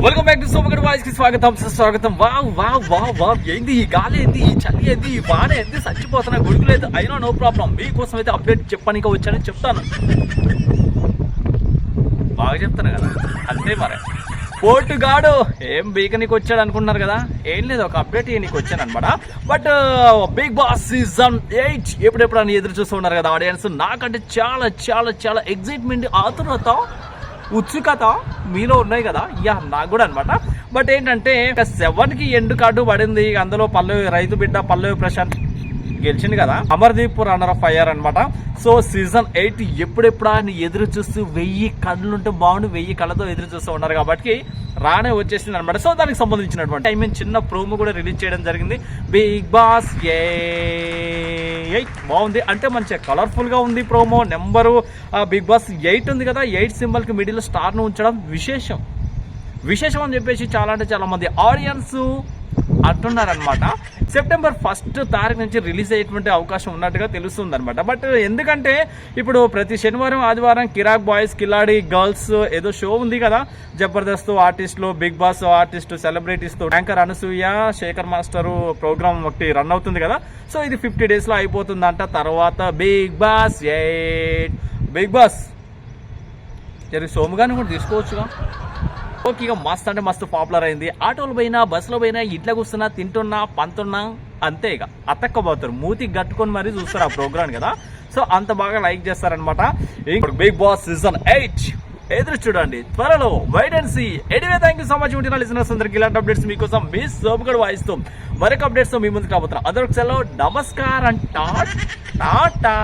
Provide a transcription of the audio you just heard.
Welcome back to సోమగడ్ voice కి స్వాగతం. Wow ఏంది ఈ గాలి, ఏంది ఈ చలి, ఏంది ఈ వాన, ఏంది చచ్చిపోతున్నా గొడుగు లేదు. అయినా నో ప్రాబ్లం, మీకోసం అయితే అప్డేట్ చెప్పడానికి వచ్చానని చెప్తాను. బాగా చెప్తాను కదా, అంతే మరి. పోర్టుగాడు ఏం బీకనీకి వచ్చాడు అనుకుంటున్నారు కదా, ఏం లేదు, ఒక అప్డేట్ నీకు వచ్చాను అనమాట. బట్ బిగ్ బాస్ సీజన్ 8 ఎప్పుడెప్పుడు అని ఎదురు చూస్తూ ఉన్నారు కదా ఆడియన్స్. నాకంటే చాలా చాలా చాలా ఎగ్జైట్మెంట్, ఆతురత, ఉత్సుకత మీలో ఉన్నాయి కదా, నాకు కూడా అనమాట. బట్ ఏంటంటే 7కి ఎండ్ కార్డు పడింది. అందులో రైతు బిడ్డ పల్లవి ప్రశాంత్ గెలిచింది కదా, అమర్దీప్ రన్నర్ ఆఫ్ అయ్యారు అనమాట. సో సీజన్ 8 ఎప్పుడెప్పుడా అని ఎదురు చూస్తూ 1000 కళ్ళుంటే బాగుండు, 1000 కళ్ళతో ఎదురు చూస్తూ ఉన్నారు కాబట్టి రానే వచ్చేసింది అనమాట. సో దానికి సంబంధించినటువంటి చిన్న ప్రోమో కూడా రిలీజ్ చేయడం జరిగింది. బిగ్ బాస్ 8 బాగుంది, అంటే మంచిగా కలర్ఫుల్ గా ఉంది ప్రోమో. నెంబరు బిగ్ బాస్ 8 ఉంది కదా, 8 సింబల్ కి మిడిల్ స్టార్ ను ఉంచడం విశేషం అని చెప్పేసి చాలా అంటే చాలా మంది ఆడియన్స్ అంటున్నారనమాట. సెప్టెంబర్ 1 తారీఖు నుంచి రిలీజ్ అయ్యేటువంటి అవకాశం ఉన్నట్టుగా తెలుస్తుంది అనమాట. బట్ ఎందుకంటే ఇప్పుడు ప్రతి శనివారం ఆదివారం కిరాక్ బాయ్స్, కిలాడి గర్ల్స్ ఏదో షో ఉంది కదా, జబర్దస్త్ ఆర్టిస్టులు, బిగ్ బాస్ ఆర్టిస్టు, సెలబ్రిటీస్ తో anchor Anasuya, Sekhar master program ఒకటి రన్ అవుతుంది కదా. సో ఇది 50 days లో అయిపోతుందంట. తర్వాత బిగ్ బాస్ 8 బిగ్ బాస్ సోముగాని కూడా తీసుకోవచ్చుగా. ఓకే, ఇక మస్తు అంటే మస్తు పాపులర్ అయింది. ఆటోలు పోయినా, బస్సులో పోయినా, ఇంట్లో కూర్చున్నా, తింటున్నా, పంతున్నా, అంతే ఇక అతక్కపోతారు, మూతికి కట్టుకొని మరీ చూస్తారు ఆ ప్రోగ్రామ్ కదా. సో అంత బాగా లైక్ చేస్తారనమాట. ఇప్పుడు బిగ్ బాస్ సీజన్ 8 ఎదురు చూడండి త్వరలో, wait and see. Anyway, thank you so much ఉంటున్న లిజనర్స్ అందరికి. ఇలాంటి అప్డేట్స్ మీకోసం మీ సోమగడ్ వాయిస్ తో మరొక అప్డేట్స్ తో మీ ముందుకు రాబోతున్నాం. అదొక సెలవు, నమస్కారం, టాటా.